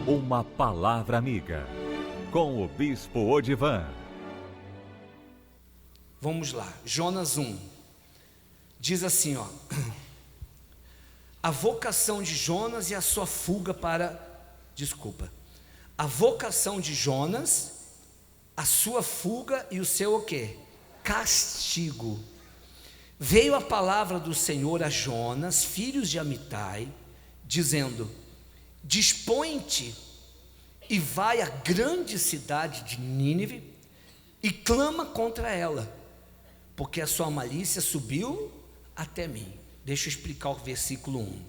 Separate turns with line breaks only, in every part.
Uma palavra amiga, com o Bispo Odivan.
Vamos lá, Jonas 1, diz assim, a vocação de Jonas e a sua fuga a vocação de Jonas, a sua fuga e o seu o quê? Castigo. Veio a palavra do Senhor a Jonas, filho de Amitai, dizendo: dispõe-te e vai à grande cidade de Nínive e clama contra ela, porque a sua malícia subiu até mim. Deixa eu explicar o versículo 1.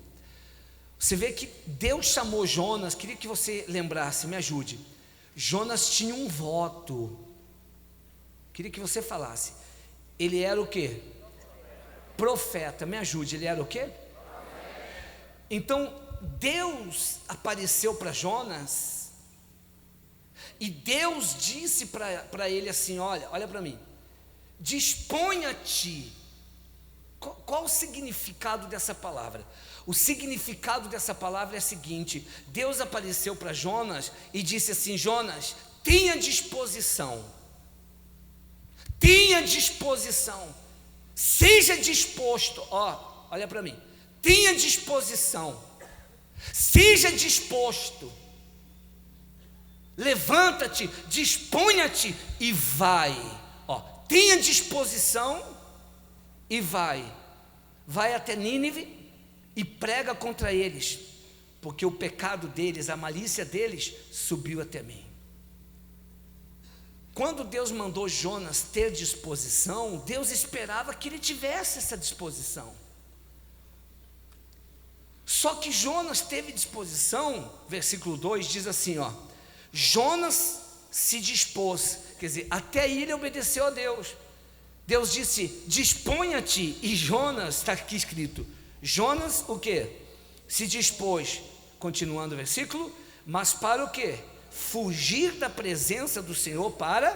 Você vê que Deus chamou Jonas, queria que você lembrasse, me ajude. Jonas tinha um voto, queria que você falasse. Ele era o quê? Profeta, me ajude, ele era o quê? Então, Deus apareceu para Jonas, e Deus disse para ele assim: olha para mim, disponha-te. Qual o significado dessa palavra? O significado dessa palavra é o seguinte: Deus apareceu para Jonas e disse assim: Jonas, tenha disposição, seja disposto, olha para mim, tenha disposição, seja disposto, levanta-te, disponha-te e vai, tenha disposição e vai até Nínive e prega contra eles, porque o pecado deles, a malícia deles subiu até mim. Quando Deus mandou Jonas ter disposição, Deus esperava que ele tivesse essa disposição. Só que Jonas teve disposição, versículo 2 diz assim, Jonas se dispôs, quer dizer, até aí ele obedeceu a Deus. Deus disse: disponha-te, e Jonas, está aqui escrito, Jonas o que? Se dispôs, continuando o versículo, mas para o que? Fugir da presença do Senhor para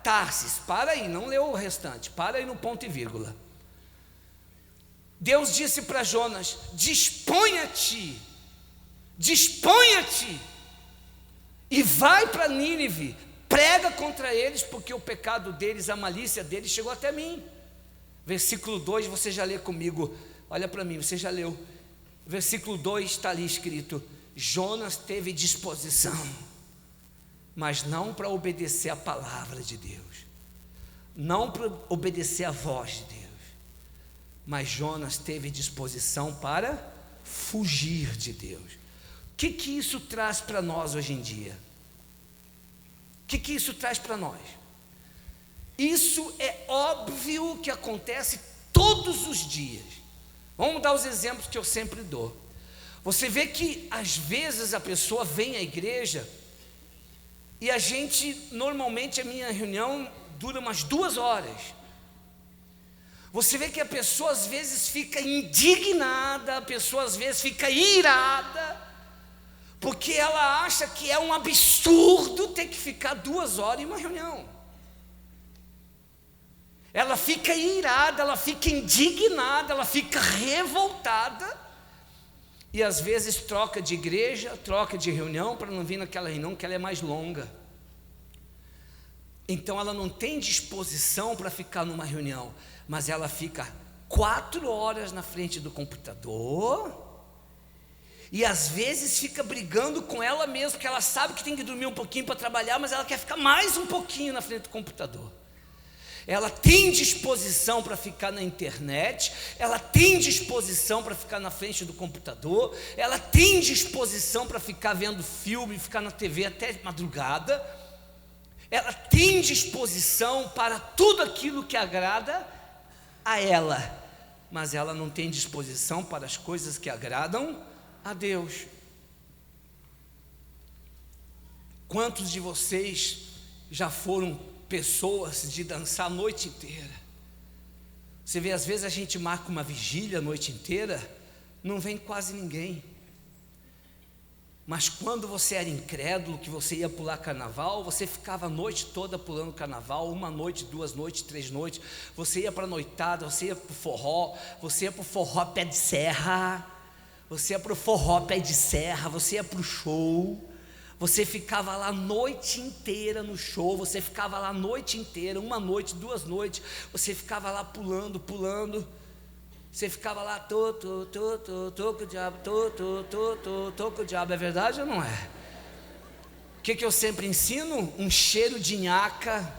Tarsis. Para aí, não leu o restante, para aí no ponto e vírgula. Deus disse para Jonas: disponha-te, e vai para Nínive, prega contra eles, porque o pecado deles, a malícia deles chegou até mim. Versículo 2, você já lê comigo, olha para mim, você já leu. Versículo 2 está ali escrito: Jonas teve disposição, mas não para obedecer a palavra de Deus, não para obedecer a voz de Deus, mas Jonas teve disposição para fugir de Deus. O que isso traz para nós hoje em dia? O que isso traz para nós? Isso é óbvio que acontece todos os dias. Vamos dar os exemplos que eu sempre dou. Você vê que às vezes a pessoa vem à igreja e normalmente a minha reunião dura umas 2 horas. Você vê que a pessoa às vezes fica indignada, a pessoa às vezes fica irada, porque ela acha que é um absurdo ter que ficar 2 horas em uma reunião. Ela fica irada, ela fica indignada, ela fica revoltada, e às vezes troca de igreja, troca de reunião, para não vir naquela reunião que ela é mais longa. Então ela não tem disposição para ficar numa reunião, mas ela fica 4 horas na frente do computador, e às vezes fica brigando com ela mesma, porque ela sabe que tem que dormir um pouquinho para trabalhar, mas ela quer ficar mais um pouquinho na frente do computador. Ela tem disposição para ficar na internet, ela tem disposição para ficar na frente do computador, ela tem disposição para ficar vendo filme, ficar na TV até madrugada, ela tem disposição para tudo aquilo que agrada a ela, mas ela não tem disposição para as coisas que agradam a Deus. Quantos de vocês já foram pessoas de dançar a noite inteira? Você vê, às vezes a gente marca uma vigília a noite inteira, não vem quase ninguém. Mas quando você era incrédulo, que você ia pular carnaval, você ficava a noite toda pulando carnaval, 1 noite, 2 noites, 3 noites, você ia para a noitada, você ia para o forró, pé de serra, você ia para o forró pé de serra, você ia para o show, Você ficava lá a noite inteira no show, você ficava lá a noite inteira, 1 noite, 2 noites, você ficava lá pulando, você ficava lá, tô com o diabo, tô com o diabo, é verdade ou não é? O que eu sempre ensino? Um cheiro de nhaca,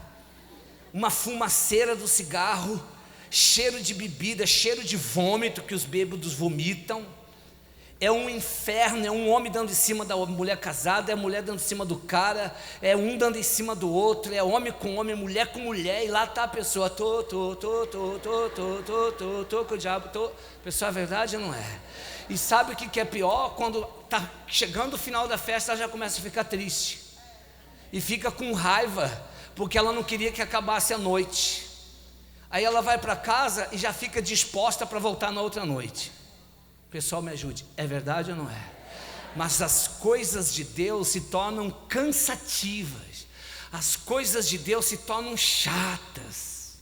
uma fumaceira do cigarro, cheiro de bebida, cheiro de vômito que os bêbados vomitam. É um inferno, é um homem dando em cima da mulher casada, é a mulher dando em cima do cara, é um dando em cima do outro, é homem com homem, mulher com mulher, e lá está a pessoa, tô com o diabo, pessoal, é verdade ou não é? E sabe o que é pior? Quando está chegando o final da festa, ela já começa a ficar triste, e fica com raiva, porque ela não queria que acabasse a noite, aí ela vai para casa e já fica disposta para voltar na outra noite. Pessoal, me ajude, é verdade ou não é? Mas as coisas de Deus se tornam cansativas, as coisas de Deus se tornam chatas,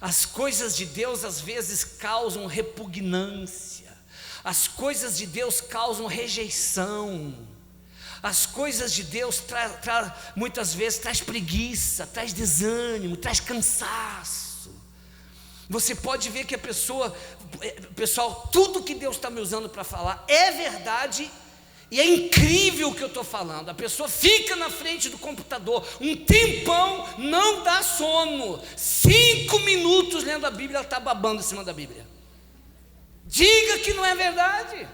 as coisas de Deus às vezes causam repugnância, as coisas de Deus causam rejeição, as coisas de Deus muitas vezes traz preguiça, traz desânimo, traz cansaço. Você pode ver que a pessoa, pessoal, tudo que Deus está me usando para falar é verdade, e é incrível o que eu estou falando. A pessoa fica na frente do computador um tempão, não dá sono, 5 minutos lendo a Bíblia, ela está babando em cima da Bíblia. Diga que não é verdade.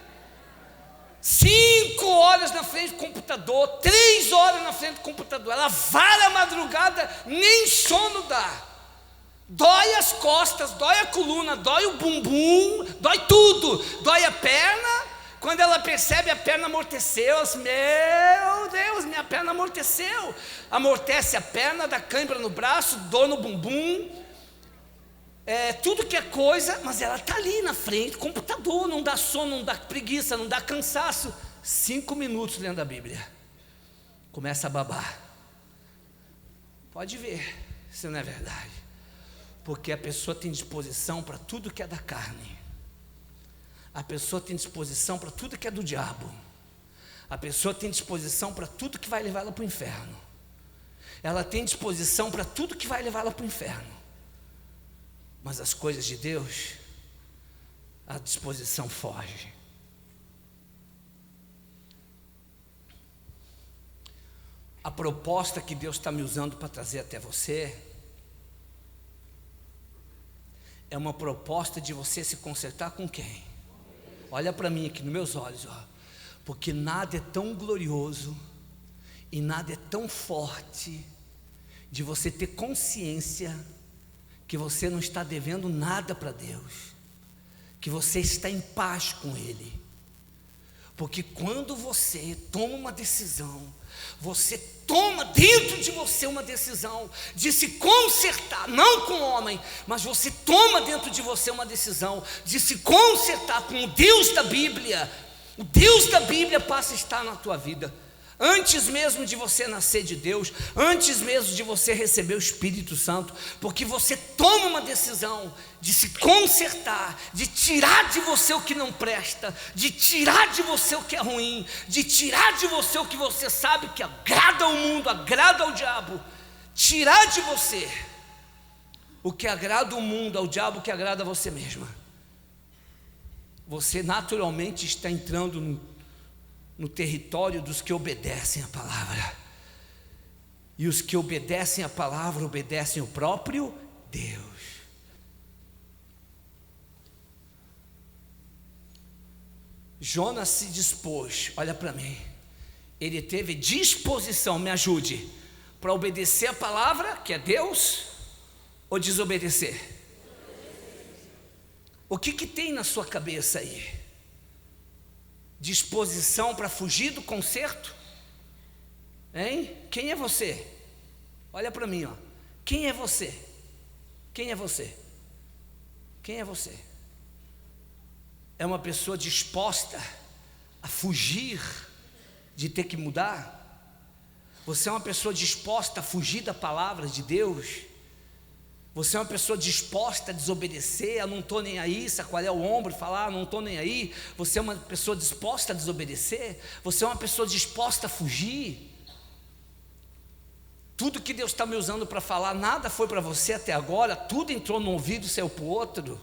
5 horas na frente do computador, 3 horas na frente do computador, ela vara a madrugada, nem sono dá. Dói as costas, dói a coluna, dói o bumbum, dói tudo, dói a perna. Quando ela percebe, a perna amorteceu, assim, meu Deus, minha perna amorteceu. Amortece a perna, dá cãibra no braço, dor no bumbum, tudo que é coisa, mas ela está ali na frente, computador, não dá sono, não dá preguiça, não dá cansaço. 5 minutos lendo a Bíblia, começa a babar. Pode ver se não é verdade. Porque a pessoa tem disposição para tudo que é da carne, a pessoa tem disposição para tudo que é do diabo, a pessoa tem disposição para tudo que vai levar ela para o inferno, ela tem disposição para tudo que vai levar ela para o inferno, mas as coisas de Deus, a disposição foge. A proposta que Deus está me usando para trazer até você é uma proposta de você se consertar com quem? Olha para mim aqui nos meus olhos, porque nada é tão glorioso e nada é tão forte de você ter consciência que você não está devendo nada para Deus, que você está em paz com Ele. Porque quando você toma uma decisão, você toma dentro de você uma decisão de se consertar, não com o homem, mas você toma dentro de você uma decisão de se consertar com o Deus da Bíblia. O Deus da Bíblia passa a estar na tua vida, antes mesmo de você nascer de Deus, antes mesmo de você receber o Espírito Santo, porque você toma uma decisão de se consertar, de tirar de você o que não presta, de tirar de você o que é ruim, de tirar de você o que você sabe que agrada ao mundo, agrada ao diabo, tirar de você o que agrada ao mundo, ao diabo, o que agrada a você mesma. Você naturalmente está entrando no território dos que obedecem a palavra, e os que obedecem a palavra obedecem o próprio Deus. Jonas se dispôs, olha para mim, ele teve disposição, me ajude, para obedecer a palavra, que é Deus, ou desobedecer? O que tem na sua cabeça aí? Disposição para fugir do conserto? Hein? Quem é você? Olha para mim, quem é você? Quem é você? Quem é você? É uma pessoa disposta a fugir de ter que mudar? Você é uma pessoa disposta a fugir da palavra de Deus? Você é uma pessoa disposta a desobedecer, a não estou nem aí, sacoalhar o ombro e falar, não estou nem aí? Você é uma pessoa disposta a desobedecer? Você é uma pessoa disposta a fugir? Tudo que Deus está me usando para falar, nada foi para você até agora, tudo entrou num ouvido e saiu para o outro.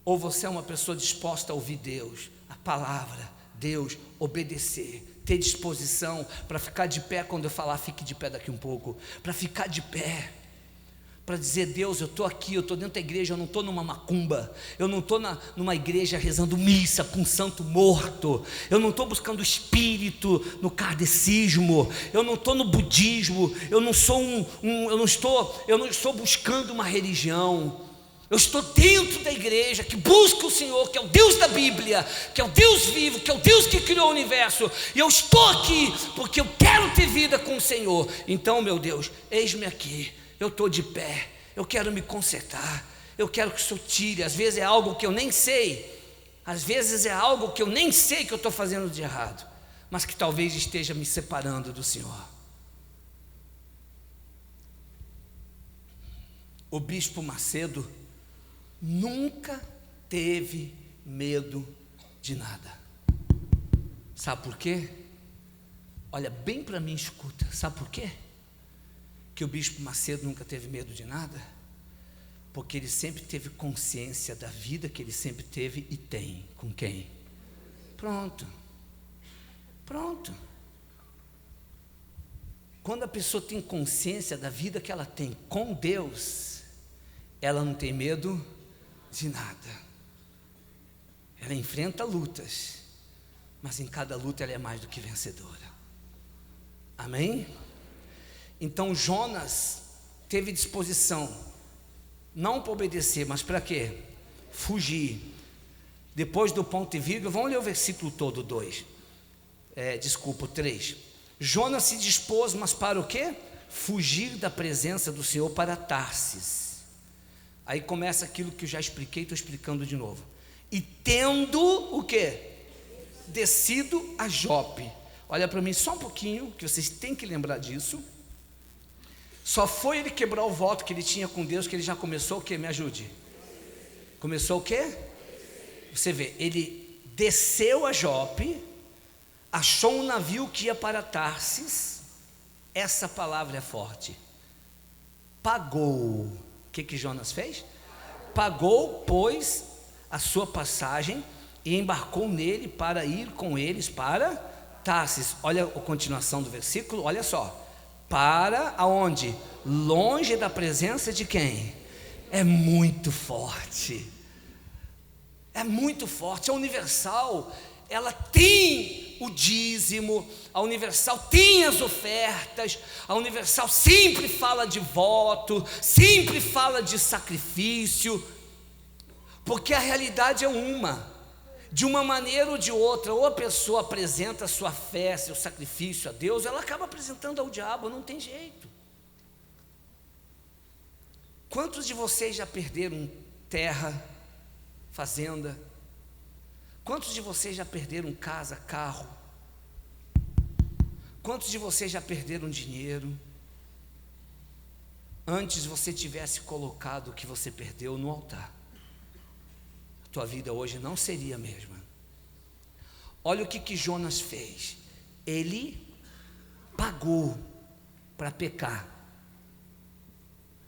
Ou você é uma pessoa disposta a ouvir Deus, a palavra, Deus, obedecer, ter disposição para ficar de pé quando eu falar, fique de pé daqui um pouco, para ficar de pé, para dizer: Deus, eu estou aqui, eu estou dentro da igreja, eu não estou numa macumba, eu não estou numa igreja rezando missa para um santo morto, eu não estou buscando o espírito no kardecismo, eu não estou no budismo, eu não estou buscando uma religião. Eu estou dentro da igreja que busca o Senhor, que é o Deus da Bíblia, que é o Deus vivo, que é o Deus que criou o universo, e eu estou aqui porque eu quero ter vida com o Senhor. Então, meu Deus, eis-me aqui, eu estou de pé, eu quero me consertar, eu quero que o Senhor tire. Às vezes é algo que eu nem sei, às vezes é algo que eu nem sei que eu estou fazendo de errado, mas que talvez esteja me separando do Senhor. O bispo Macedo nunca teve medo de nada. Sabe por quê? Olha bem para mim, escuta. Sabe por quê que o bispo Macedo nunca teve medo de nada? Porque ele sempre teve consciência da vida que ele sempre teve e tem. Com quem? Pronto. Quando a pessoa tem consciência da vida que ela tem com Deus, ela não tem medo de nada. Ela enfrenta lutas, mas em cada luta ela é mais do que vencedora. Amém? Então Jonas teve disposição, não para obedecer, mas para quê? Fugir. Depois do ponto e vírgula, vamos ler o versículo todo, 2. O 3. Jonas se dispôs, mas para o quê? Fugir da presença do Senhor para Tarsis. Aí começa aquilo que eu já expliquei, estou explicando de novo. E tendo o quê? Descido a Jope. Olha para mim só um pouquinho, que vocês têm que lembrar disso. Só foi ele quebrar o voto que ele tinha com Deus, que ele já começou o quê? Me ajude. Começou o quê? Você vê, ele desceu a Jope, achou um navio que ia para Tarsis. Essa palavra é forte. Pagou. O que Jonas fez? Pagou, pois, a sua passagem e embarcou nele para ir com eles para Tarsis. Olha a continuação do versículo, olha só. Para aonde? Longe da presença de quem? É muito forte. É muito forte. A Universal, ela tem o dízimo, a Universal tem as ofertas, a Universal sempre fala de voto, sempre fala de sacrifício, porque a realidade é de uma maneira ou de outra, ou a pessoa apresenta a sua fé, seu sacrifício a Deus, ou ela acaba apresentando ao diabo, não tem jeito. Quantos de vocês já perderam terra, fazenda? Quantos de vocês já perderam casa, carro? Quantos de vocês já perderam dinheiro? Antes você tivesse colocado o que você perdeu no altar, a tua vida hoje não seria a mesma. Olha o que Jonas fez. Ele pagou para pecar.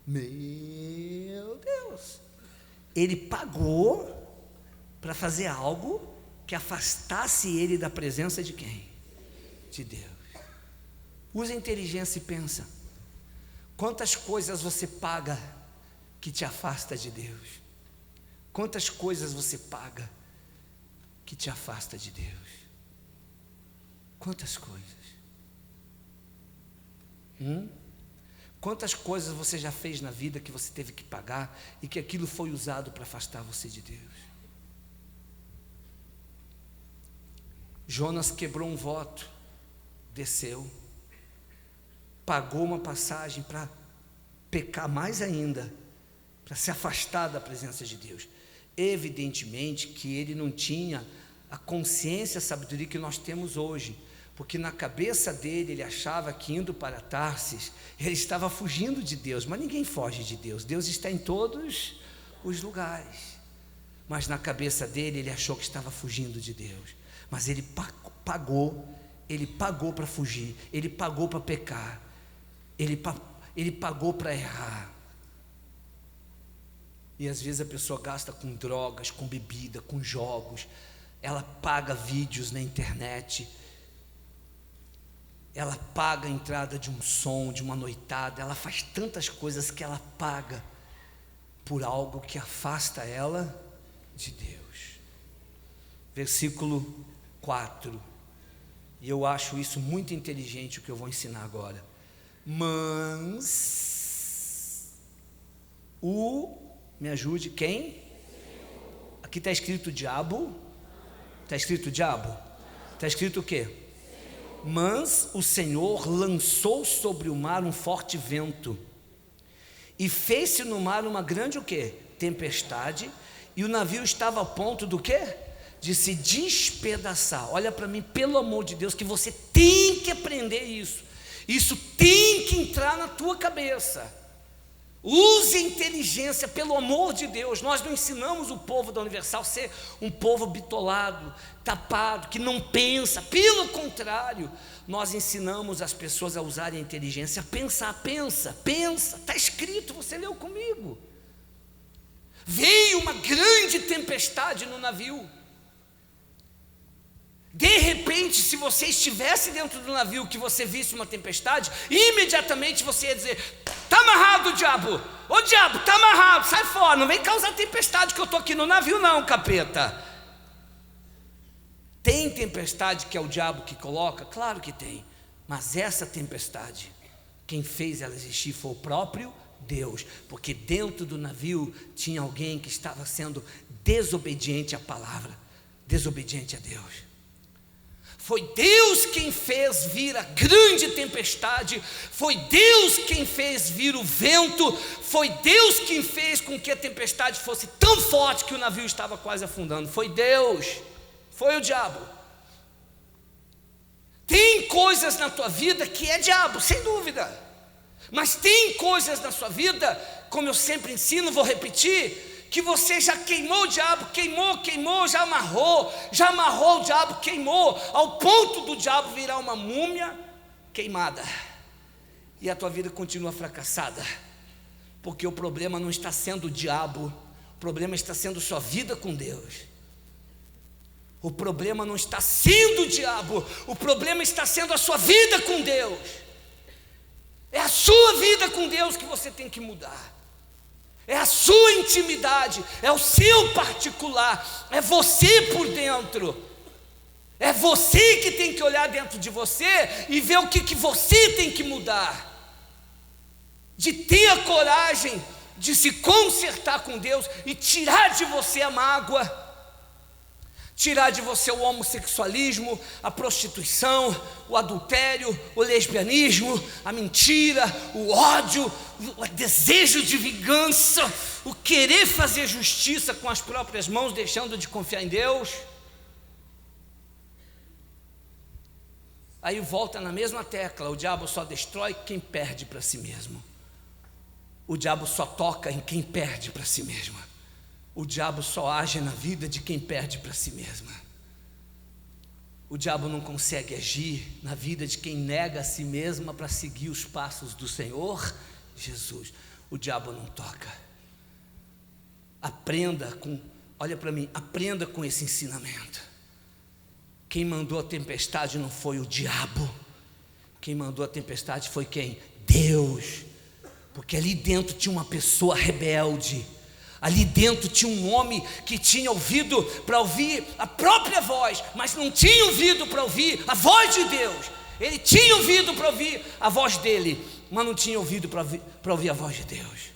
Meu Deus! Ele pagou para fazer algo que afastasse ele da presença de quem? De Deus. Usa a inteligência e pensa. Quantas coisas você paga que te afasta de Deus? Quantas coisas você paga que te afasta de Deus? Quantas coisas? Quantas coisas você já fez na vida que você teve que pagar e que aquilo foi usado para afastar você de Deus? Jonas quebrou um voto, desceu, pagou uma passagem para pecar mais ainda, para se afastar da presença de Deus. Evidentemente que ele não tinha a consciência, a sabedoria que nós temos hoje, porque na cabeça dele ele achava que indo para Tarsis, ele estava fugindo de Deus, mas ninguém foge de Deus, Deus está em todos os lugares, mas na cabeça dele ele achou que estava fugindo de Deus, mas ele pagou, Ele pagou para fugir, ele pagou para pecar, ele pagou para errar. E às vezes a pessoa gasta com drogas, com bebida, com jogos, ela paga vídeos na internet, ela paga a entrada de um som, de uma noitada, ela faz tantas coisas que ela paga por algo que afasta ela de Deus. Versículo 4, e eu acho isso muito inteligente o que eu vou ensinar agora. Mas me ajude, quem? Aqui está escrito diabo? Está escrito diabo? Está escrito o quê? Mas o Senhor lançou sobre o mar um forte vento, e fez-se no mar uma grande o quê? Tempestade, e o navio estava a ponto do quê? De se despedaçar. Olha para mim, pelo amor de Deus, que você tem que aprender isso. Isso tem que entrar na tua cabeça. Use a inteligência, pelo amor de Deus. Nós não ensinamos o povo da Universal a ser um povo bitolado, tapado, que não pensa. Pelo contrário, nós ensinamos as pessoas a usarem a inteligência, a pensar. Pensa, está escrito, você leu comigo. Veio uma grande tempestade no navio. De repente, se você estivesse dentro do navio, que você visse uma tempestade, imediatamente você ia dizer: está amarrado, diabo, ô diabo, está amarrado, sai fora, não vem causar tempestade que eu estou aqui no navio não, capeta. Tem tempestade que é o diabo que coloca? Claro que tem, mas essa tempestade, quem fez ela existir foi o próprio Deus, porque dentro do navio tinha alguém que estava sendo desobediente à palavra, desobediente a Deus. Foi Deus quem fez vir a grande tempestade, foi Deus quem fez vir o vento, foi Deus quem fez com que a tempestade fosse tão forte que o navio estava quase afundando. Foi Deus, foi o diabo. Tem coisas na tua vida que é diabo, sem dúvida, mas tem coisas na sua vida, como eu sempre ensino, vou repetir, que você já queimou o diabo, queimou, já amarrou o diabo, queimou, ao ponto do diabo virar uma múmia queimada, e a tua vida continua fracassada, porque o problema não está sendo o diabo, o problema está sendo sua vida com Deus. O problema não está sendo o diabo, o problema está sendo a sua vida com Deus. É a sua vida com Deus que você tem que mudar. É a sua intimidade, é o seu particular, é você por dentro. É você que tem que olhar dentro de você e ver o que você tem que mudar. De ter a coragem de se consertar com Deus e tirar de você a mágoa, tirar de você o homossexualismo, a prostituição, o adultério, o lesbianismo, a mentira, o ódio, o desejo de vingança, o querer fazer justiça com as próprias mãos, deixando de confiar em Deus. Aí volta na mesma tecla: o diabo só destrói quem perde para si mesmo. O diabo só toca em quem perde para si mesmo. O diabo só age na vida de quem perde para si mesma. O diabo não consegue agir na vida de quem nega a si mesma para seguir os passos do Senhor Jesus. O diabo não toca. Olha para mim, aprenda com esse ensinamento. Quem mandou a tempestade não foi o diabo. Quem mandou a tempestade foi quem? Deus. Porque ali dentro tinha uma pessoa rebelde. Ali dentro tinha um homem que tinha ouvido para ouvir a própria voz, mas não tinha ouvido para ouvir a voz de Deus. Ele tinha ouvido para ouvir a voz dele, mas não tinha ouvido para ouvir a voz de Deus.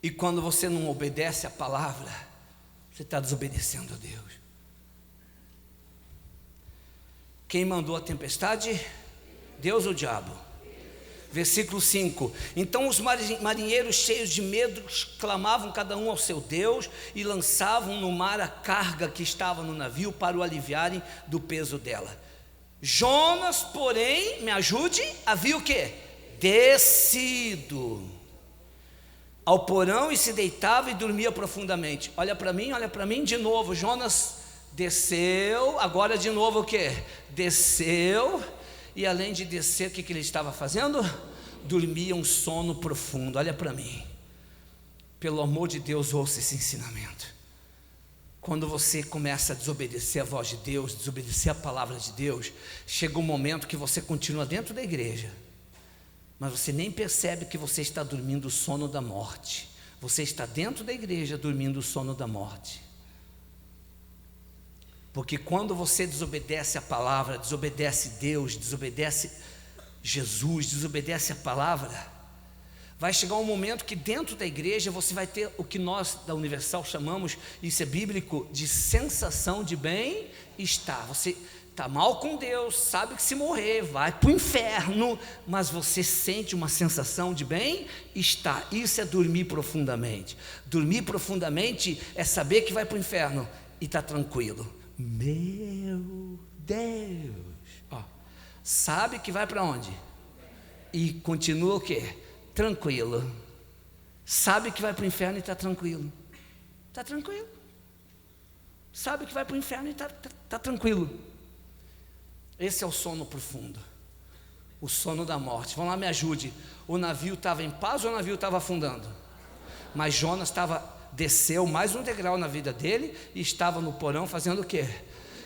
E quando você não obedece a palavra, você está desobedecendo a Deus. Quem mandou a tempestade? Deus ou o diabo? Versículo 5: então os marinheiros, cheios de medo, clamavam cada um ao seu Deus e lançavam no mar a carga que estava no navio para o aliviarem do peso dela. Jonas, porém, me ajude, havia o quê? Descido ao porão e se deitava e dormia profundamente. Olha para mim de novo. Jonas desceu, agora de novo o que? Desceu, e além de descer, o que ele estava fazendo? Dormia um sono profundo. Olha para mim, pelo amor de Deus, ouça esse ensinamento. Quando você começa a desobedecer a voz de Deus, desobedecer a palavra de Deus, chega um momento que você continua dentro da igreja, mas você nem percebe que você está dormindo o sono da morte. Você está dentro da igreja dormindo o sono da morte. Porque quando você desobedece a palavra, desobedece Deus, desobedece Jesus, desobedece a palavra, vai chegar um momento que dentro da igreja você vai ter o que nós da Universal chamamos, isso é bíblico, de sensação de bem-estar. Você está mal com Deus, sabe que se morrer vai para o inferno, mas você sente uma sensação de bem-estar. Isso é dormir profundamente. Dormir profundamente é saber que vai para o inferno e está tranquilo. Meu Deus, sabe que vai para onde? E continua o quê? Tranquilo. Sabe que vai para o inferno e está tranquilo. Está tranquilo. Sabe que vai para o inferno e está tranquilo. Esse é o sono profundo, o sono da morte. Vamos lá, me ajude. O navio estava em paz ou o navio estava afundando? Mas Jonas desceu mais um degrau na vida dele e estava no porão fazendo o quê?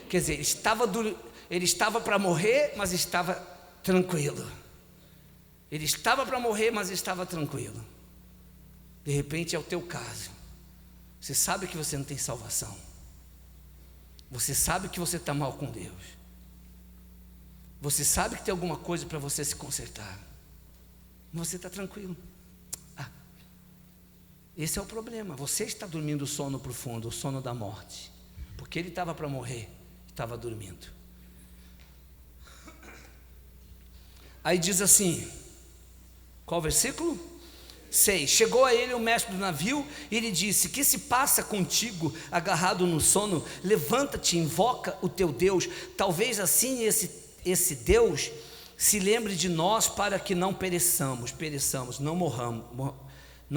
Quer dizer, ele estava para morrer, mas estava tranquilo. Ele estava para morrer, mas estava tranquilo. De repente é o teu caso. Você sabe que você não tem salvação. Você sabe que você está mal com Deus. Você sabe que tem alguma coisa para você se consertar. Mas você está tranquilo. Esse é o problema. Você está dormindo o sono profundo, o sono da morte. Porque ele estava para morrer, estava dormindo. Aí diz assim, qual versículo? 6. Chegou a ele o mestre do navio e lhe disse: que se passa contigo, agarrado no sono? Levanta-te, invoca o teu Deus. Talvez assim esse Deus se lembre de nós, para que não pereçamos, não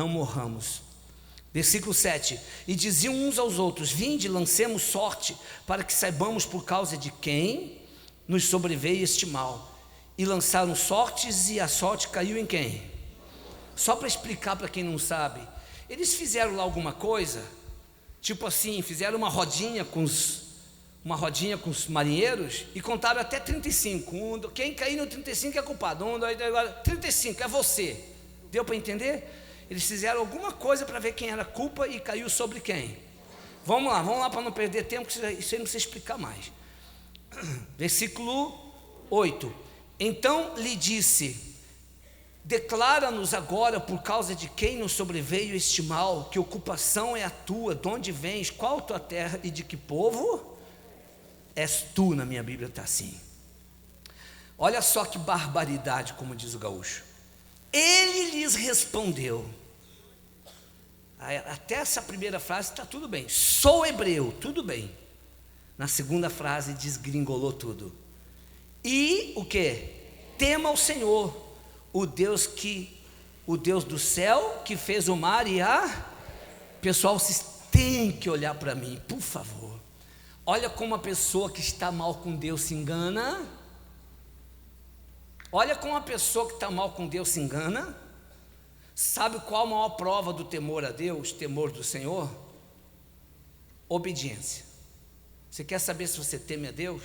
morramos. Versículo 7. E diziam uns aos outros: vinde, lancemos sorte, para que saibamos por causa de quem nos sobreveio este mal. E lançaram sortes, e a sorte caiu em quem? Só para explicar para quem não sabe, eles fizeram lá alguma coisa, tipo assim, fizeram uma rodinha com os marinheiros e contaram até 35. Quem cair no 35 é culpado. 1, 2, 3, 4, 35 é você. Deu para entender? Eles fizeram alguma coisa para ver quem era a culpa e caiu sobre quem. Vamos lá para não perder tempo, que isso aí não precisa explicar mais. Versículo 8. Então lhe disse: declara-nos agora por causa de quem nos sobreveio este mal, que ocupação é a tua, de onde vens, qual a tua terra e de que povo és tu. Na minha Bíblia está assim. Olha só que barbaridade, como diz o gaúcho. Ele lhes respondeu. Até essa primeira frase está tudo bem. Sou hebreu, tudo bem. Na segunda frase desgringolou tudo. E o que? Tema o Senhor, o Deus do céu, que fez o mar e a... Pessoal, vocês têm que olhar para mim, por favor. Olha como a pessoa que está mal com Deus se engana. Olha como a pessoa que está mal com Deus se engana. Sabe qual a maior prova do temor a Deus, temor do Senhor? Obediência. Você quer saber se você teme a Deus?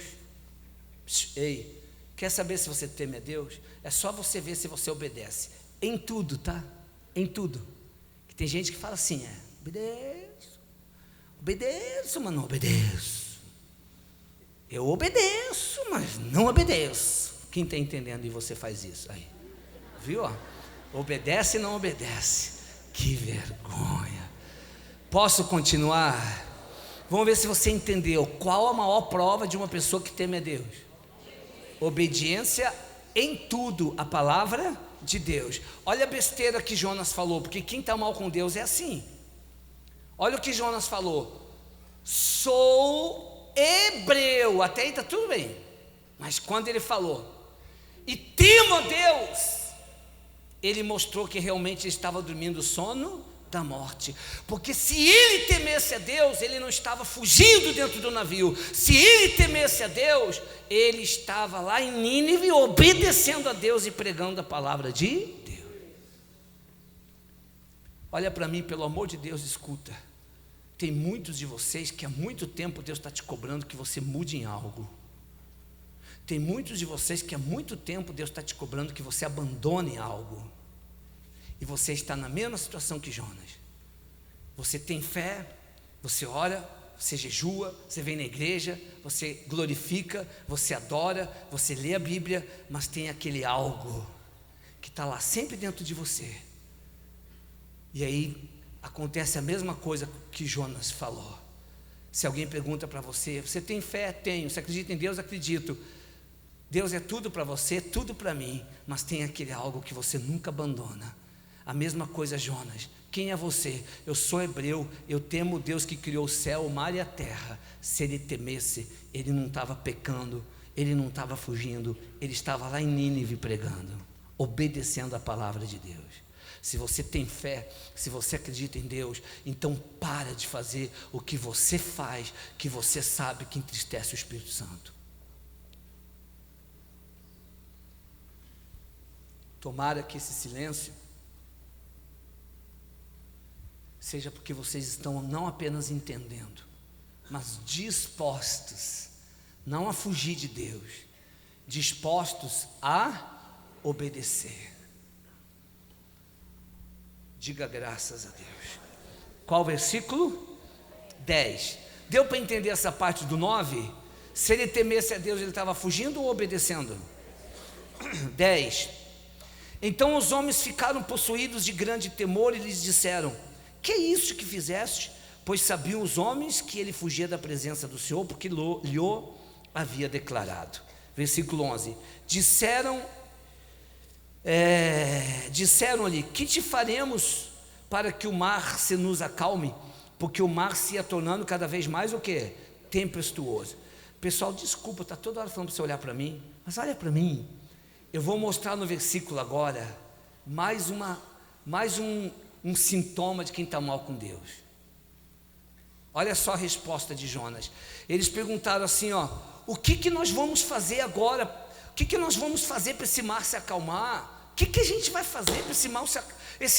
Ei, quer saber se você teme a Deus? É só você ver se você obedece. Em tudo, tá? Em tudo. Que tem gente que fala assim, obedeço, mas não obedeço. Eu obedeço, mas não obedeço. Quem está entendendo? E você faz isso aí, viu? Obedece e não obedece. Que vergonha. Posso continuar? Vamos ver se você entendeu. Qual a maior prova de uma pessoa que teme a Deus? Obediência em tudo à palavra de Deus. Olha a besteira que Jonas falou, porque quem está mal com Deus é assim. Olha o que Jonas falou: sou hebreu. Até aí está tudo bem. Mas quando ele falou e temo a Deus, ele mostrou que realmente estava dormindo o sono da morte, porque se ele temesse a Deus, ele não estava fugindo dentro do navio. Se ele temesse a Deus, ele estava lá em Nínive, obedecendo a Deus e pregando a palavra de Deus. Olha para mim, pelo amor de Deus, escuta. Tem muitos de vocês que há muito tempo Deus está te cobrando que você mude em algo. Tem muitos de vocês que há muito tempo Deus está te cobrando que você abandone algo. E você está na mesma situação que Jonas. Você tem fé, você ora, você jejua, você vem na igreja, você glorifica, você adora, você lê a Bíblia, mas tem aquele algo que está lá sempre dentro de você. E aí acontece a mesma coisa que Jonas falou. Se alguém pergunta para você, você tem fé? Tenho. Você acredita em Deus? Acredito. Deus é tudo para você, tudo para mim, mas tem aquele algo que você nunca abandona. A mesma coisa, Jonas. Quem é você? Eu sou hebreu, eu temo o Deus que criou o céu, o mar e a terra. Se ele temesse, ele não estava pecando, ele não estava fugindo, ele estava lá em Nínive pregando, obedecendo a palavra de Deus. Se você tem fé, se você acredita em Deus, então para de fazer o que você faz, que você sabe que entristece o Espírito Santo. Tomara que esse silêncio seja porque vocês estão não apenas entendendo, mas dispostos, não a fugir de Deus, dispostos a obedecer. Diga graças a Deus. Qual versículo? 10. Deu para entender essa parte do 9? Se ele temesse a Deus, ele estava fugindo ou obedecendo? 10. Então os homens ficaram possuídos de grande temor e lhes disseram: que é isso que fizeste? Pois sabiam os homens que ele fugia da presença do Senhor, porque lhe havia declarado. Versículo 11. Disseram-lhe: que te faremos para que o mar se nos acalme? Porque o mar se ia tornando cada vez mais o quê? Tempestuoso. Pessoal, desculpa, está toda hora falando para você olhar para mim, mas olha para mim. Eu vou mostrar no versículo agora mais um sintoma de quem está mal com Deus. Olha só a resposta de Jonas. Eles perguntaram assim, o que nós vamos fazer agora? O que nós vamos fazer para esse mar se acalmar? O que a gente vai fazer para esse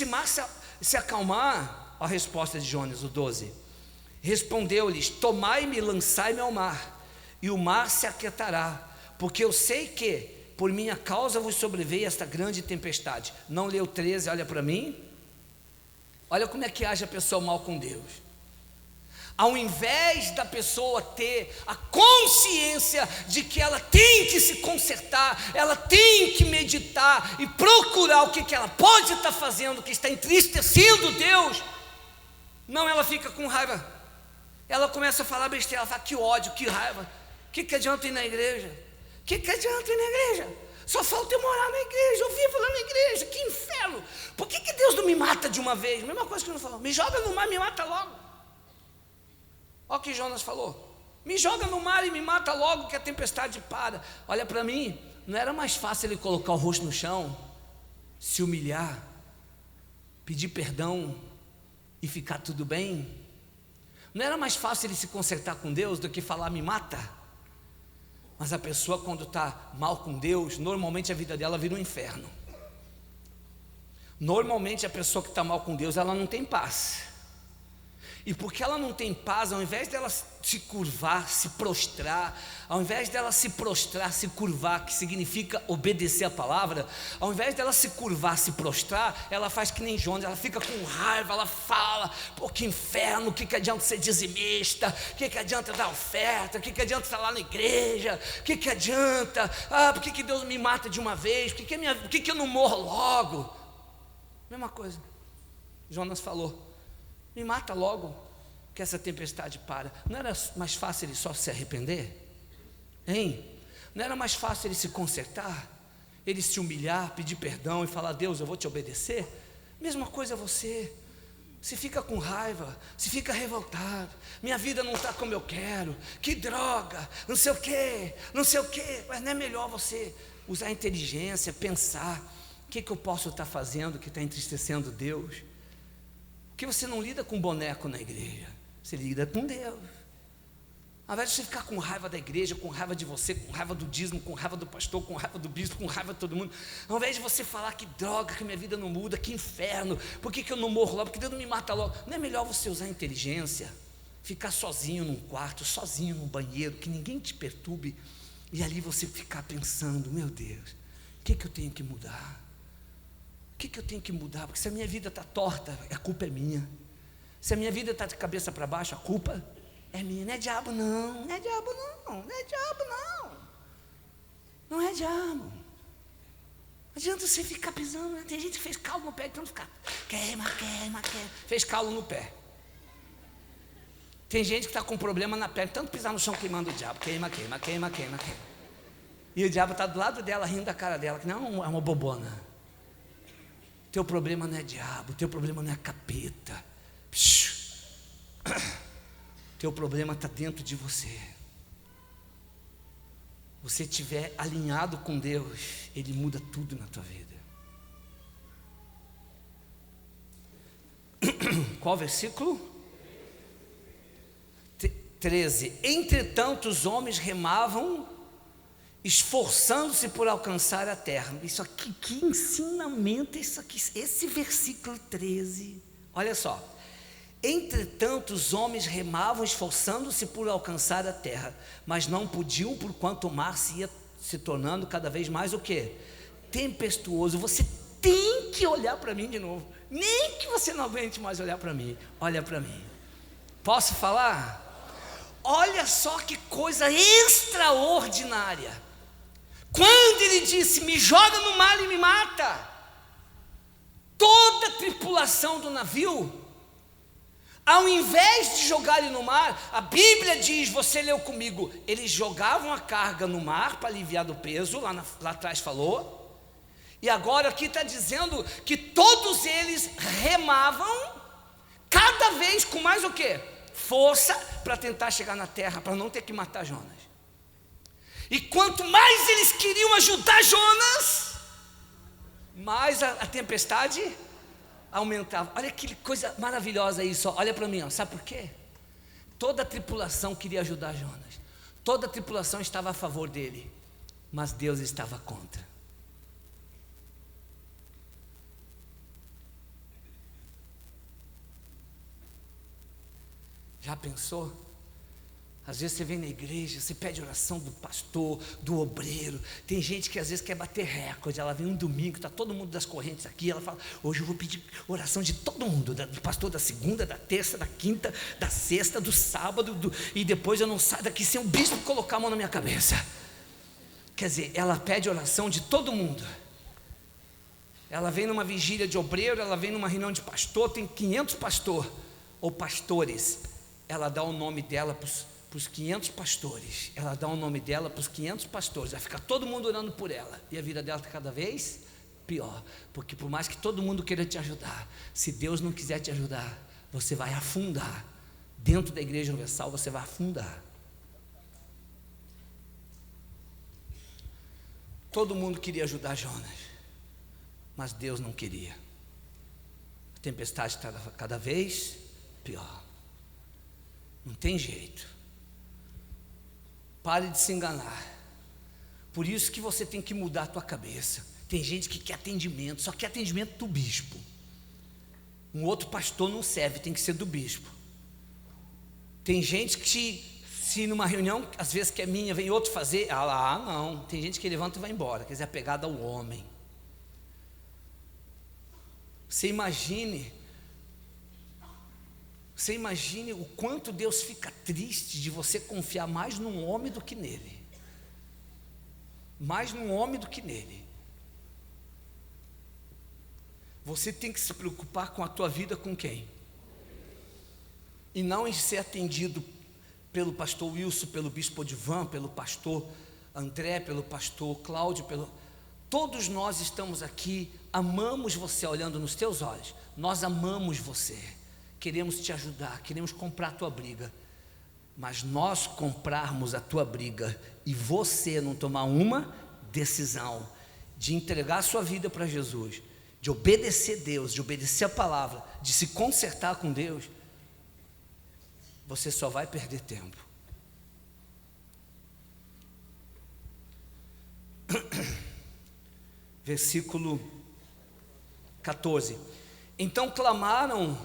mar se acalmar? A resposta de Jonas, o 12. Respondeu-lhes: tomai-me e lançai-me ao mar, e o mar se aquietará, porque eu sei que por minha causa vos sobreveio esta grande tempestade. Não leu 13, olha para mim. Olha como é que age a pessoa mal com Deus. Ao invés da pessoa ter a consciência de que ela tem que se consertar, ela tem que meditar e procurar o que ela pode estar fazendo, que está entristecendo Deus, não, ela fica com raiva. Ela começa a falar besteira, ela fala: que ódio, que raiva. O que adianta ir na igreja? O que adianta ir na igreja? Só falta eu morar na igreja, eu vivo lá na igreja, que inferno. Por que Deus não me mata de uma vez? Mesma coisa que eu não falo, me joga no mar, me mata logo. Olha o que Jonas falou: me joga no mar e me mata logo, que a tempestade para. Olha para mim, não era mais fácil ele colocar o rosto no chão, se humilhar, pedir perdão e ficar tudo bem? Não era mais fácil ele se consertar com Deus do que falar: me mata? Mas a pessoa, quando está mal com Deus, normalmente a vida dela vira um inferno. Normalmente a pessoa que está mal com Deus, ela não tem paz. E porque ela não tem paz, ao invés dela se curvar, se prostrar, ao invés dela se prostrar, se curvar, que significa obedecer a palavra, ao invés dela se curvar, se prostrar, ela faz que nem Jonas, ela fica com raiva, ela fala: pô, que inferno, o que adianta ser dizimista, o que adianta dar oferta, o que adianta estar lá na igreja, o que adianta, por que Deus me mata de uma vez, por que eu não morro logo? Mesma coisa, Jonas falou: me mata logo, que essa tempestade para. Não era mais fácil ele só se arrepender? Hein? Não era mais fácil ele se consertar? Ele se humilhar, pedir perdão e falar: Deus, eu vou te obedecer? Mesma coisa você. Se fica com raiva, se fica revoltado, minha vida não está como eu quero, que droga, não sei o quê, mas não é melhor você usar a inteligência, pensar: o que eu posso estar fazendo que está entristecendo Deus? O Porque você não lida com boneco na igreja, você lida com Deus. Ao invés de você ficar com raiva da igreja, com raiva de você, com raiva do dízimo, com raiva do pastor, com raiva do bispo, com raiva de todo mundo, ao invés de você falar que droga, que minha vida não muda, que inferno, por que eu não morro logo, porque Deus não me mata logo, não é melhor você usar a inteligência, ficar sozinho num quarto, sozinho num banheiro, que ninguém te perturbe, e ali você ficar pensando, meu Deus, o que eu tenho que mudar? O que eu tenho que mudar? Porque se a minha vida está torta, a culpa é minha. Se a minha vida está de cabeça para baixo, a culpa é minha. Não é diabo não, não é diabo não, não é diabo não. Não é diabo. Não adianta você ficar pisando, né? Tem gente que fez calo no pé, então ficar queima. Fez calo no pé. Tem gente que está com problema na perna, tanto pisar no chão queimando o diabo, queima. E o diabo está do lado dela, rindo da cara dela, que não é uma bobona. Teu problema não é diabo, teu problema não é capeta. Teu problema está dentro de você. Você estiver alinhado com Deus, Ele muda tudo na tua vida. Qual versículo? 13. Entretanto os homens remavam, esforçando-se por alcançar a terra. Isso aqui, que ensinamento é isso aqui? Esse versículo 13, olha só. Entretanto os homens remavam, esforçando-se por alcançar a terra, mas não podiam, porquanto o mar se ia se tornando cada vez mais o quê? Tempestuoso. Você tem que olhar para mim de novo, nem que você não aguente mais olhar para mim, olha para mim. Posso falar? Olha só que coisa extraordinária. Quando ele disse, me joga no mar e me mata, toda a tripulação do navio, ao invés de jogarem no mar, a Bíblia diz, você leu comigo, eles jogavam a carga no mar para aliviar do peso, lá atrás falou, e agora aqui está dizendo que todos eles remavam, cada vez com mais o quê? Força para tentar chegar na terra, para não ter que matar Jonas. E quanto mais eles queriam ajudar Jonas, mais a tempestade aumentava. Olha que coisa maravilhosa isso, ó. Olha para mim, ó. Sabe por quê? Toda a tripulação queria ajudar Jonas, toda a tripulação estava a favor dele, mas Deus estava contra. Já pensou? Às vezes você vem na igreja, você pede oração do pastor, do obreiro. Tem gente que às vezes quer bater recorde. Ela vem um domingo, está todo mundo das correntes aqui. Ela fala, hoje eu vou pedir oração de todo mundo, do pastor da segunda, da terça, da quinta, da sexta, do sábado, e depois eu não saio daqui sem o bispo colocar a mão na minha cabeça. Quer dizer, ela pede oração de todo mundo. Ela vem numa vigília de obreiro, ela vem numa reunião de pastor, tem 500 pastores ou pastores. Ela dá o nome dela para os 500 pastores, ela dá o nome dela para os 500 pastores, vai ficar todo mundo orando por ela, e a vida dela está cada vez pior, porque por mais que todo mundo queira te ajudar, se Deus não quiser te ajudar, você vai afundar, dentro da Igreja Universal você vai afundar. Todo mundo queria ajudar Jonas, mas Deus não queria, a tempestade está cada vez pior. Não tem jeito. Pare de se enganar. Por isso que você tem que mudar a tua cabeça. Tem gente que quer atendimento, só quer atendimento do bispo. Um outro pastor não serve, tem que ser do bispo. Tem gente que, se numa reunião, às vezes que é minha, vem outro fazer, não. Tem gente que levanta e vai embora, quer dizer, apegada ao homem. Você imagine o quanto Deus fica triste de você confiar mais num homem do que nele. Mais num homem do que nele. Você tem que se preocupar com a tua vida com quem? E não em ser atendido pelo pastor Wilson, pelo bispo Odivan, pelo pastor André, pelo pastor Cláudio, todos nós estamos aqui, amamos você, olhando nos teus olhos, nós amamos você. Queremos te ajudar, queremos comprar a tua briga, mas nós comprarmos a tua briga e você não tomar uma decisão de entregar a sua vida para Jesus, de obedecer Deus, de obedecer a palavra, de se consertar com Deus, você só vai perder tempo. Versículo 14. Então clamaram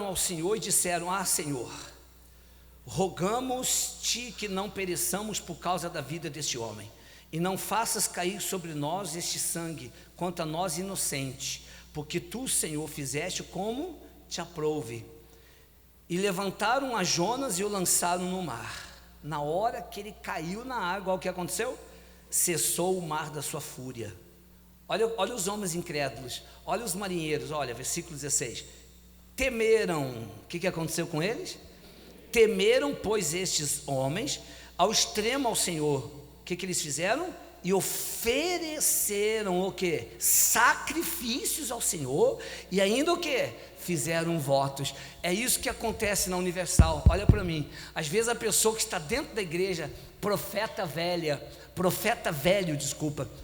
ao Senhor e disseram: Ah, Senhor, rogamos-te que não pereçamos por causa da vida deste homem, e não faças cair sobre nós este sangue, quanto a nós inocentes, porque tu, Senhor, fizeste como te aprouve. E levantaram a Jonas e o lançaram no mar. Na hora que ele caiu na água, olha o que aconteceu? Cessou o mar da sua fúria. Olha os homens incrédulos, olha os marinheiros, olha, versículo 16. Temeram, o que aconteceu com eles? Temeram, pois, estes homens ao extremo ao Senhor. O que eles fizeram? E ofereceram o que? Sacrifícios ao Senhor, e ainda o que? Fizeram votos. É isso que acontece na Universal. Olha para mim, às vezes a pessoa que está dentro da igreja, profeta velho,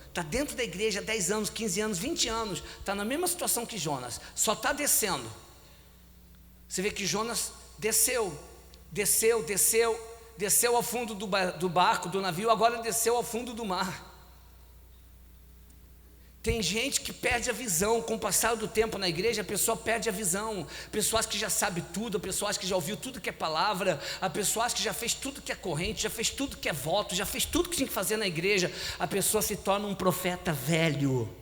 está dentro da igreja há 10 anos, 15 anos, 20 anos, está na mesma situação que Jonas, só está descendo. Você vê que Jonas desceu ao fundo do barco, do navio, agora desceu ao fundo do mar. Tem gente que perde a visão, com o passar do tempo na igreja, a pessoa perde a visão. Pessoas que já sabem tudo, pessoas que já ouviu tudo que é palavra, a pessoas que já fez tudo que é corrente, já fez tudo que é voto, já fez tudo que tinha que fazer na igreja, a pessoa se torna um profeta velho.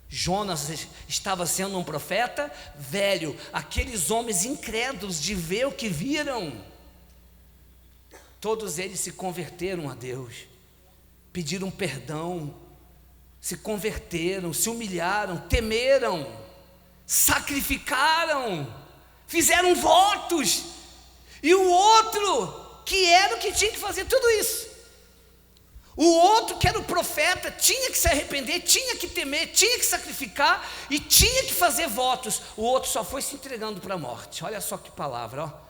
Jonas estava sendo um profeta velho, aqueles homens incrédulos de ver o que viram, todos eles se converteram a Deus, pediram perdão, se converteram, se humilharam, temeram, sacrificaram, fizeram votos, e o outro, que era o que tinha que fazer tudo isso, o outro que era o profeta, tinha que se arrepender, tinha que temer, tinha que sacrificar, e tinha que fazer votos, o outro só foi se entregando para a morte. Olha só que palavra, ó.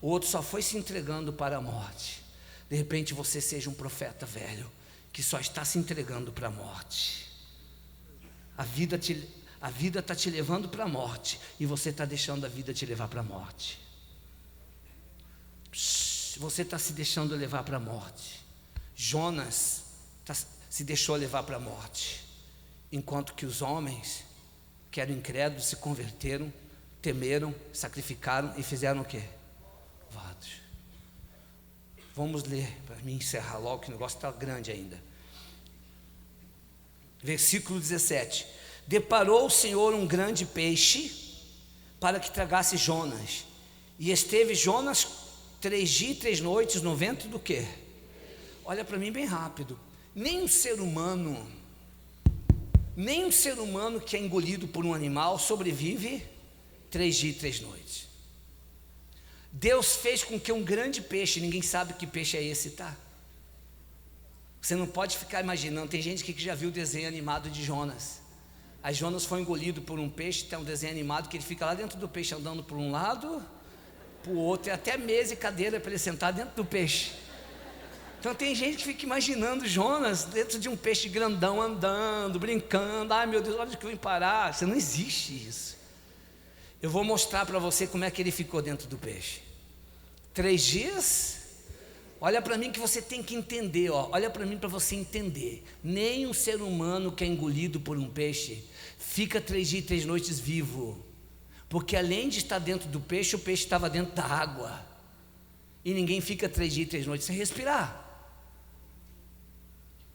O outro só foi se entregando para a morte. De repente você seja um profeta velho, que só está se entregando para a morte. A vida está te levando para a morte, e você está deixando a vida te levar para a morte. Você está se deixando levar para a morte. Jonas se deixou levar para a morte, enquanto que os homens que eram incrédulos se converteram, temeram, sacrificaram e fizeram o quê? Votos. Vamos ler, para mim encerrar logo, que o negócio está grande ainda. Versículo 17. Deparou o Senhor um grande peixe para que tragasse Jonas, e esteve Jonas 3 dias e 3 noites no ventre do quê? Olha para mim bem rápido. Nem um ser humano que é engolido por um animal sobrevive 3 dias e 3 noites. Deus fez com que um grande peixe, ninguém sabe que peixe é esse, tá? Você não pode ficar imaginando. Tem gente que já viu o desenho animado de Jonas. Aí Jonas foi engolido por um peixe. Tem um desenho animado que ele fica lá dentro do peixe, andando por um lado, para o outro, e até mesa e cadeira para ele sentar dentro do peixe. Então tem gente que fica imaginando Jonas dentro de um peixe grandão, andando, brincando. Ai meu Deus, olha que eu vim parar. Isso não existe isso. Eu vou mostrar para você como é que ele ficou dentro do peixe. 3 dias. Olha para mim que você tem que entender, ó. Olha para mim para você entender. Nem um ser humano que é engolido por um peixe fica 3 dias e 3 noites vivo. Porque além de estar dentro do peixe, o peixe estava dentro da água. E ninguém fica 3 dias e 3 noites sem respirar.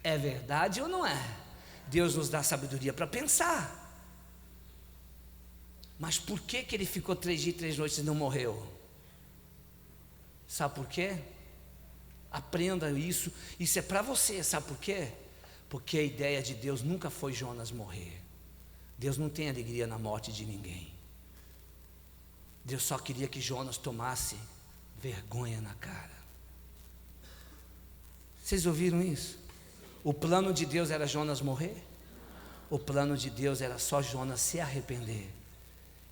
É verdade ou não é? Deus nos dá sabedoria para pensar. Mas por que ele ficou 3 dias e 3 noites e não morreu? Sabe por quê? Aprenda isso. Isso é para você, sabe por quê? Porque a ideia de Deus nunca foi Jonas morrer. Deus não tem alegria na morte de ninguém. Deus só queria que Jonas tomasse vergonha na cara. Vocês ouviram isso? O plano de Deus era Jonas morrer? O plano de Deus era só Jonas se arrepender.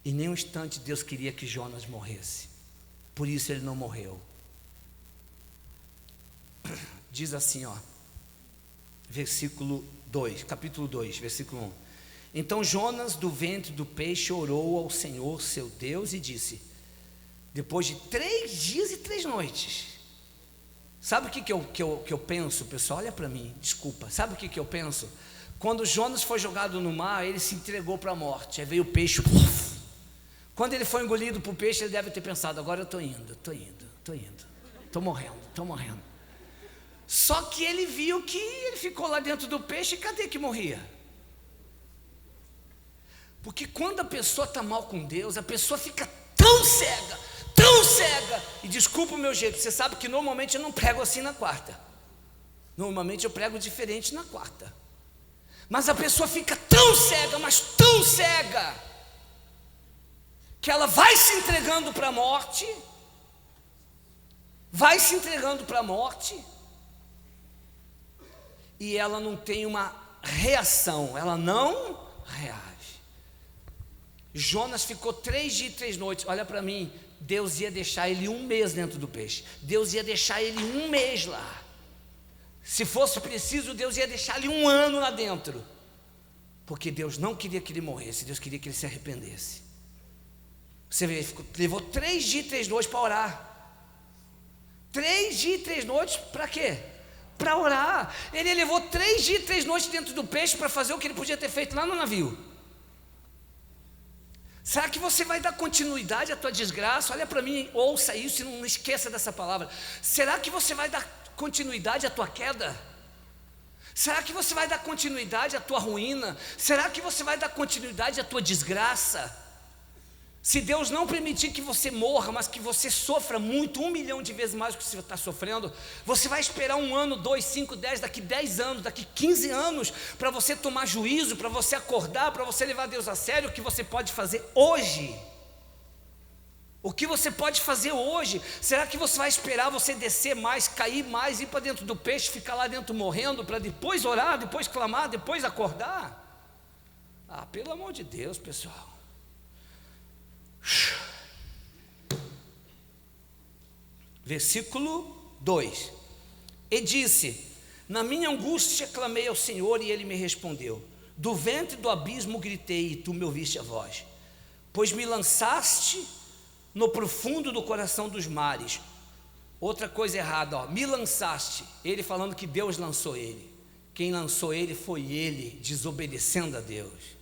Em nenhum instante Deus queria que Jonas morresse. Por isso ele não morreu. Diz assim, ó, versículo 2, capítulo 2, versículo 1. Então Jonas do ventre do peixe orou ao Senhor seu Deus e disse, depois de 3 dias e 3 noites, sabe o que eu penso, pessoal? Olha para mim, desculpa, sabe o que eu penso? Quando Jonas foi jogado no mar, ele se entregou para a morte, aí veio o peixe, quando ele foi engolido por peixe, ele deve ter pensado, agora eu estou indo, estou morrendo. Só que ele viu que ele ficou lá dentro do peixe, e cadê que morria? Porque quando a pessoa está mal com Deus, a pessoa fica tão cega, e desculpa o meu jeito, você sabe que normalmente eu não prego assim na quarta, normalmente eu prego diferente na quarta, mas a pessoa fica tão cega, mas tão cega, que ela vai se entregando para a morte, e ela não tem uma reação, ela não reage. Jonas ficou 3 dias e 3 noites, olha para mim, Deus ia deixar ele 1 mês dentro do peixe, Deus ia deixar ele 1 mês lá, se fosse preciso Deus ia deixar ele 1 ano lá dentro, porque Deus não queria que ele morresse, Deus queria que ele se arrependesse. Você vê, ele levou 3 dias e 3 noites para orar, 3 dias e 3 noites para quê? Para orar. Ele levou 3 dias e 3 noites dentro do peixe para fazer o que ele podia ter feito lá no navio. Será que você vai dar continuidade à tua desgraça? Olha para mim, ouça isso e não esqueça dessa palavra. Será que você vai dar continuidade à tua queda? Será que você vai dar continuidade à tua ruína? Será que você vai dar continuidade à tua desgraça? Se Deus não permitir que você morra, mas que você sofra muito, 1 milhão de vezes mais do que você está sofrendo, você vai esperar 1 ano, 2, 5, 10, daqui 10 anos, daqui 15 anos, para você tomar juízo, para você acordar, para você levar Deus a sério. O que você pode fazer hoje? O que você pode fazer hoje? Será que você vai esperar você descer mais, cair mais, ir para dentro do peixe, ficar lá dentro morrendo, para depois orar, depois clamar, depois acordar? Ah, pelo amor de Deus, pessoal. Versículo 2: E disse, na minha angústia clamei ao Senhor e Ele me respondeu, do ventre do abismo gritei e tu me ouviste a voz, pois me lançaste no profundo do coração dos mares. Outra coisa errada, ó, me lançaste, ele falando que Deus lançou ele, quem lançou ele foi ele, desobedecendo a Deus.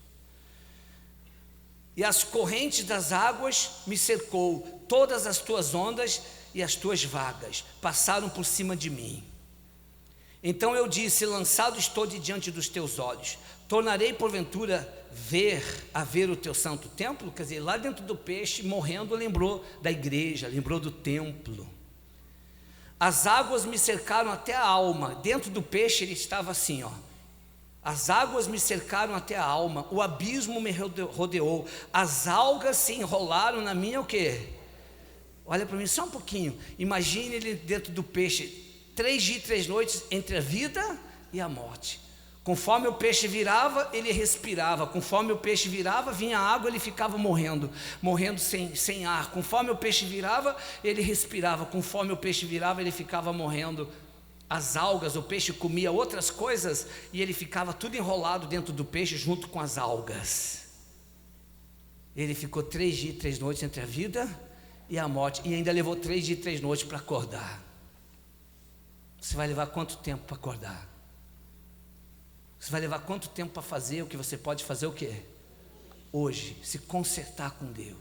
E as correntes das águas me cercou, todas as tuas ondas e as tuas vagas passaram por cima de mim. Então eu disse, lançado estou de diante dos teus olhos, tornarei porventura a ver o teu santo templo? Quer dizer, lá dentro do peixe, morrendo, lembrou da igreja, lembrou do templo. As águas me cercaram até a alma, dentro do peixe ele estava assim, ó. As águas me cercaram até a alma, o abismo me rodeou, as algas se enrolaram na minha o quê? Olha para mim só um pouquinho, imagine ele dentro do peixe, 3 dias e 3 noites entre a vida e a morte. Conforme o peixe virava, ele respirava, conforme o peixe virava, vinha água, ele ficava morrendo sem ar. Conforme o peixe virava, ele respirava, conforme o peixe virava, ele ficava morrendo. As algas, o peixe comia outras coisas e ele ficava tudo enrolado dentro do peixe junto com as algas. Ele ficou 3 dias e 3 noites entre a vida e a morte, e ainda levou 3 dias e 3 noites para acordar. Você vai levar quanto tempo para acordar? Você vai levar quanto tempo para fazer o que você pode fazer o quê? Hoje, se consertar com Deus,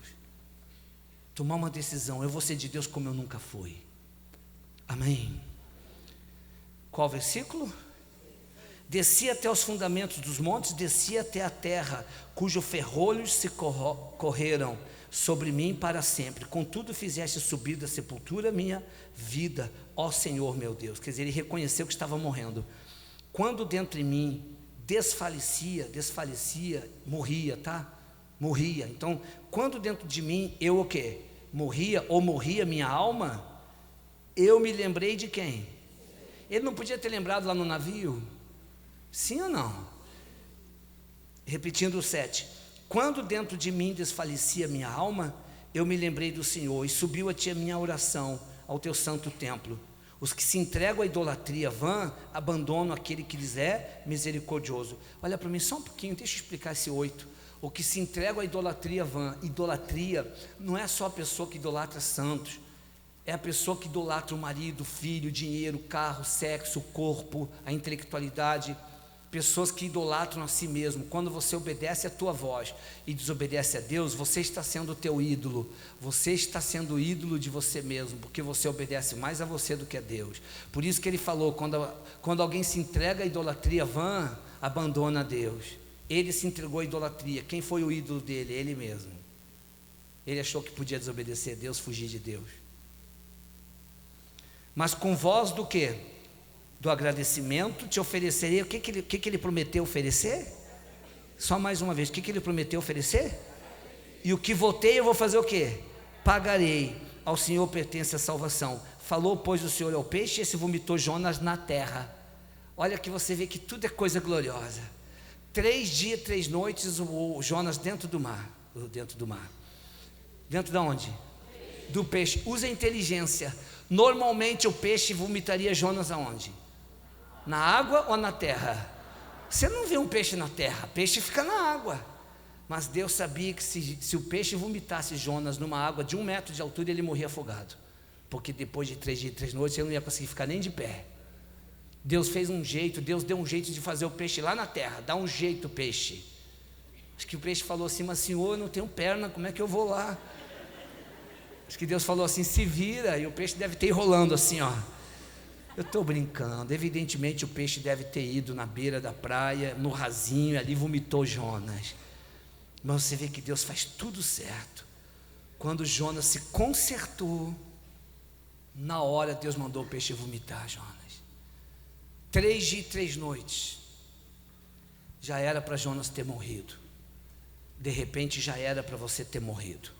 tomar uma decisão, eu vou ser de Deus como eu nunca fui. Amém. Qual versículo? Descia até os fundamentos dos montes, descia até a terra, cujos ferrolhos se correram sobre mim para sempre. Contudo fizeste subir da sepultura minha vida, ó Senhor meu Deus. Quer dizer, ele reconheceu que estava morrendo. Quando dentro de mim desfalecia, morria, tá? Morria. Então, quando dentro de mim eu o quê? Morria ou morria minha alma, eu me lembrei de quem? Ele não podia ter lembrado lá no navio? Sim ou não? Repetindo o 7. Quando dentro de mim desfalecia minha alma, eu me lembrei do Senhor, e subiu a ti a minha oração ao teu santo templo. Os que se entregam à idolatria vã, abandonam aquele que lhes é misericordioso. Olha para mim só um pouquinho, deixa eu explicar esse 8. O que se entrega à idolatria vã. Idolatria não é só a pessoa que idolatra santos. É a pessoa que idolatra o marido, o filho, o dinheiro, o carro, o sexo, o corpo, a intelectualidade. Pessoas que idolatram a si mesmo. Quando você obedece à tua voz e desobedece a Deus, você está sendo o teu ídolo. Você está sendo o ídolo de você mesmo, porque você obedece mais a você do que a Deus. Por isso que ele falou, quando alguém se entrega à idolatria vã, abandona a Deus. Ele se entregou à idolatria. Quem foi o ídolo dele? Ele mesmo. Ele achou que podia desobedecer a Deus, fugir de Deus. Mas com voz do quê? Do agradecimento te oferecerei. O que ele prometeu oferecer? Só mais uma vez, o que ele prometeu oferecer? E o que votei eu vou fazer o quê? Pagarei. Ao Senhor pertence a salvação. Falou pois o Senhor ao peixe, e esse vomitou Jonas na terra. Olha que você vê que tudo é coisa gloriosa. 3 dias, 3 noites o Jonas dentro do mar. Dentro de onde? Do peixe. Usa a inteligência. Normalmente o peixe vomitaria Jonas aonde? Na água ou na terra? Você não vê um peixe na terra, peixe fica na água. Mas Deus sabia que se o peixe vomitasse Jonas numa água de 1 metro de altura, ele morria afogado. Porque depois de 3 dias e 3 noites, ele não ia conseguir ficar nem de pé. Deus fez um jeito, Deus deu um jeito de fazer o peixe lá na terra. Dá um jeito o peixe. Acho que o peixe falou assim, mas Senhor, eu não tenho perna, como é que eu vou lá? Acho que Deus falou assim, se vira, e o peixe deve ter rolando assim, ó. Eu estou brincando, evidentemente o peixe deve ter ido na beira da praia, no rasinho, ali vomitou Jonas. Mas você vê que Deus faz tudo certo. Quando Jonas se consertou, na hora Deus mandou o peixe vomitar Jonas. 3 dias e 3 noites, já era para Jonas ter morrido. De repente já era para você ter morrido.